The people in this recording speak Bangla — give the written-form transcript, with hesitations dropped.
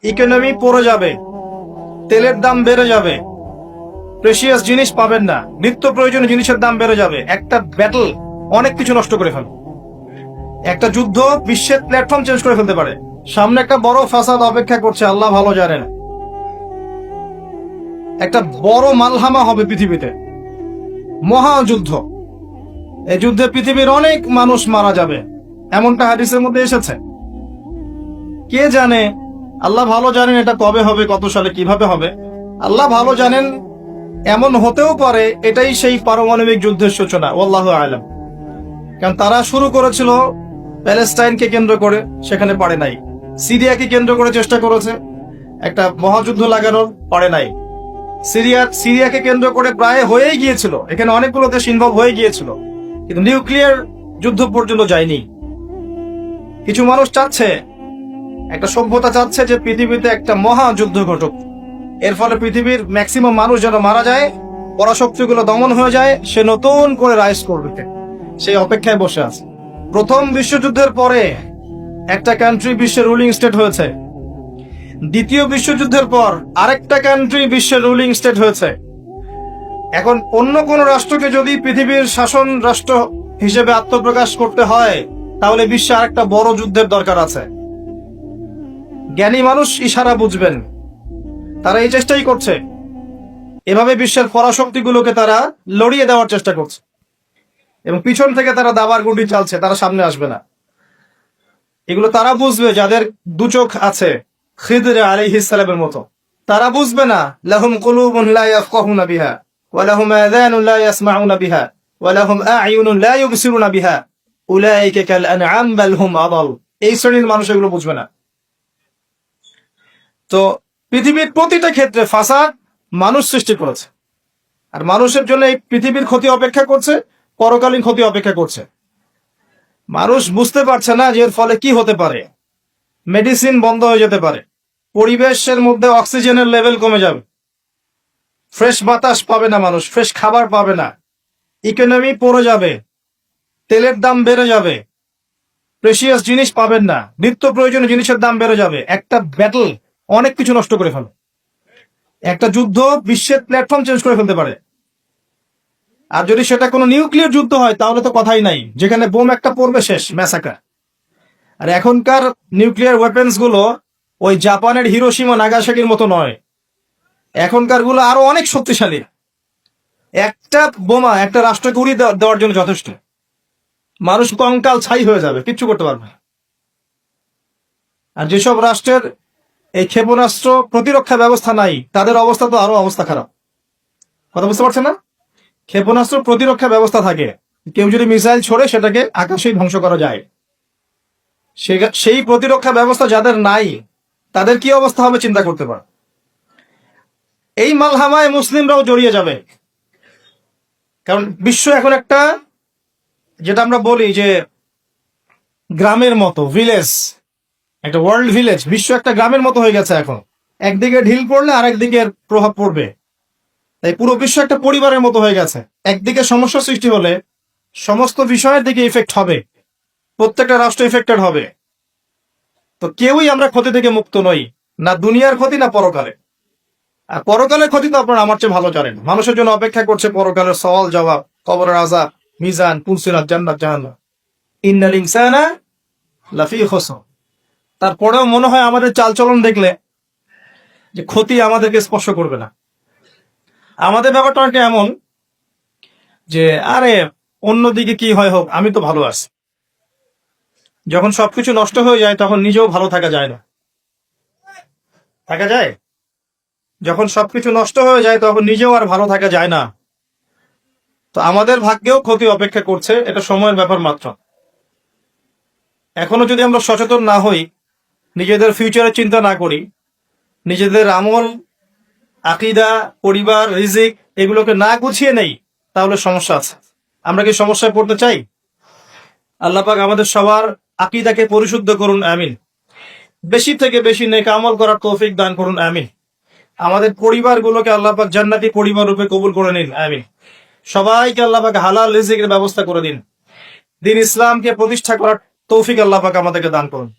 ইকোনমি পড়ে যাবে, তেলের দাম বেড়ে যাবে, প্রেশিয়াস জিনিস পাবেন না, নিত্য প্রয়োজনীয় জিনিসের দাম বেড়ে যাবে। একটা ব্যাটল অনেক কিছু নষ্ট করে ফেলবে। একটা যুদ্ধ বিশ্বের প্ল্যাটফর্ম চেঞ্জ করে ফেলতে পারে। সামনে একটা বড় ফাসাদ অপেক্ষা করছে, আল্লাহ ভালো জানেন। একটা বড় মালহামা হবে পৃথিবীতে, মহাযুদ্ধ। এই যুদ্ধে পৃথিবীর অনেক মানুষ মারা যাবে, এমনটা হাদিসের মধ্যে এসেছে। কে জানে, আল্লাহ ভালো জানেন এটা কবে হবে, কত সালে, কিভাবে হবে, আল্লাহ ভালো জানেন। এমন হতেও পারে এটাই সেই পারমাণবিক যুদ্ধের সূচনা, আল্লাহু আলাম। কারণ তারা শুরু করেছিল প্যালেস্টাইনকে কেন্দ্র করে, সেখানে পারে নাই। সিরিয়াকে কেন্দ্র করে চেষ্টা করেছে একটা মহাযুদ্ধ লাগানোর, পারে নাই। সিরিয়াকে কেন্দ্র করে প্রায় হয়েই গিয়েছিল, এখানে অনেকগুলো দেশ ইনভলভ হয়ে গিয়েছিল, কিন্তু নিউক্লিয়ার যুদ্ধ পর্যন্ত যায়নি। কিছু মানুষ চাচ্ছে, একটা সভ্যতা চাচ্ছে যে পৃথিবীতে একটা মহাযুদ্ধ ঘটুক, এর ফলে পৃথিবীর ম্যাক্সিমাম মানুষ যেন মারা যায়, পরাশক্তিগুলো দমন হয়ে যায়, সে নতুন করে রাইজ করবে, সেই অপেক্ষায় বসে আছে। প্রথম বিশ্বযুদ্ধের পরে একটা কান্ট্রি বিশ্বের রুলিং স্টেট হয়েছে, দ্বিতীয় বিশ্বযুদ্ধের পর আরেকটা কান্ট্রি বিশ্বের রুলিং স্টেট হয়েছে। এখন অন্য কোন রাষ্ট্রকে যদি পৃথিবীর শাসন রাষ্ট্র হিসেবে আত্মপ্রকাশ করতে হয়, তাহলে বিশ্বে আরেকটা বড় যুদ্ধের দরকার আছে। জ্ঞানী মানুষ ইশারা বুঝবেন, তারা এই চেষ্টাই করছে। এভাবে বিশ্বের পরাশক্তিগুলোকে তারা লড়িয়ে দেওয়ার চেষ্টা করছে, এবং পিছন থেকে তারা দাবার গুটি চালছে, তারা সামনে আসবে না। এগুলো তারা বুঝবে যাদের দু চোখ আছে, খিদর আলাইহিস সালামের মতো। তারা বুঝবে না, লাহুম কুলুবুন লা ইয়াফকাহুনা বিহা ওয়া লাহুম আযানুন লা ইয়াসমাউনা বিহা ওয়া লাহুম আ'য়ুনুন লা ইউবসিরুনা বিহা উলাইকা কাল আনআম বাল হুম আদাল। এই শ্রেণীর মানুষ এগুলো বুঝবে না। তো পৃথিবীর প্রতিটা ক্ষেত্রে ফাসাদ মানুষ সৃষ্টি করেছে, আর মানুষের জন্য এই পৃথিবীর ক্ষতি অপেক্ষা করছে, পরকালীন ক্ষতি অপেক্ষা করছে। মানুষ বুঝতে পারছে না যে এর ফলে কি হতে পারে। মেডিসিন বন্ধ হয়ে যেতে পারে, পরিবেশের মধ্যে অক্সিজেনের লেভেল কমে যাবে, ফ্রেশ বাতাস পাবে না মানুষ, ফ্রেশ খাবার পাবে না, ইকোনমি পড়ে যাবে, তেলের দাম বেড়ে যাবে, প্রেশিয়াস জিনিস পাবেন না, নিত্য প্রয়োজনীয় জিনিসের দাম বেড়ে যাবে। একটা ব্যাটল অনেক কিছু নষ্ট করে ফেলে। একটা যুদ্ধ বিশ্বের প্ল্যাটফর্ম চেঞ্জ করে ফেলতে পারে। আর যদি সেটা কোনো নিউক্লিয়ার যুদ্ধ হয়, তাহলে তো কথাই নাই, যেখানে বোম একটা পড়বে, শেষ, ম্যাসাকার। আর এখনকার নিউক্লিয়ার ওয়েপেন্স গুলো ওই জাপানের হিরোশিমা নাগাসাকির মতো নয়, এখনকার গুলো আরো অনেক শক্তিশালী। একটা বোমা একটা রাষ্ট্রকে উড়িয়ে দেওয়ার জন্য যথেষ্ট, মানুষ কঙ্কাল ছাই হয়ে যাবে, কিচ্ছু করতে পারবে না। আর যেসব রাষ্ট্রের এই ক্ষেপণাস্ত্র প্রতিরক্ষা ব্যবস্থা নাই, তাদের অবস্থা তো আরো অবস্থা খারাপ। কথা বুঝতে পারছেন না? ক্ষেপণাস্ত্র প্রতিরক্ষা ব্যবস্থা থাকে, কেউ যদি মিসাইল ছোড়ে সেটাকে আকাশেই ধ্বংস করা যায়। সেই প্রতিরক্ষা ব্যবস্থা যাদের নাই, তাদের কি অবস্থা হবে চিন্তা করতে পার। এই মালহামায় মুসলিমরাও জড়িয়ে যাবে। কারণ বিশ্ব এখন একটা, যেটা আমরা বলি যে গ্রামের মতো, ভিলেজ, একটা ওয়ার্ল্ড ভিলেজ, বিশ্ব একটা গ্রামের মতো হয়ে গেছে এখন। একদিকে ঢিল পড়লে আরেকদিকে প্রভাব পড়বে, তাই পুরো বিশ্ব একটা পরিবারের মতো হয়ে গেছে। একদিকে সমস্যা সৃষ্টি হলে সমস্ত বিষয়ের দিকে ইফেক্ট হবে, প্রত্যেকটা রাষ্ট্র ইফেক্টেড হবে। তো কেউই আমরা ক্ষতি থেকে মুক্ত নই, না দুনিয়ার ক্ষতি না পরকালে। আর পরকালের ক্ষতি তো আপনারা আমার চেয়ে ভালো জানেন। মানুষের জন্য অপেক্ষা করছে পরকালের সওয়াল জবাব, কবরের আযাব, মিজান, পুলসিরাত, জান্নাত, জাহান্নাম। ইন্নাল ইনসানা লাফি খুসর। তারপরেও মনে হয় আমাদের চালচলন দেখলে যে ক্ষতি আমাদেরকে স্পর্শ করবে না। আমাদের ব্যাপারটা একটা এমন যে আরে অন্যদিকে কি হয় হোক, আমি তো ভালো আছি। যখন সবকিছু নষ্ট হয়ে যায় তখন নিজেও ভালো থাকা যায় না। থাকা যায়? যখন সবকিছু নষ্ট হয়ে যায় তখন নিজেও আর ভালো থাকা যায় না। তো আমাদের ভাগ্যেও ক্ষতি অপেক্ষা করছে, এটা সময়ের ব্যাপার মাত্র। এখনো যদি আমরা সচেতন না হই, নিজেদের ফিউচারের চিন্তা না করি, নিজেদের আমল, আকীদা, পরিবার, রিজিক এগুলোকে না গুছিয়ে নেই, তাহলে সমস্যা আছে। আমরা কি সমস্যায় পড়তে চাই? আল্লাহ পাক আমাদের সবার আকীদাকে পরিশুদ্ধ করুন, আমিন। বেশি থেকে বেশি নেক আমল করার তৌফিক দান করুন, আমিন। আমাদের পরিবারগুলোকে আল্লাহ পাক জান্নাতি পরিবার রূপে কবুল করে নিন, আমিন। সবাইকে আল্লাহ পাক হালাল রিজিকের ব্যবস্থা করে দিন। দ্বীন ইসলামকে প্রতিষ্ঠা করার তৌফিক আল্লাহ পাক আমাদেরকে দান করুন।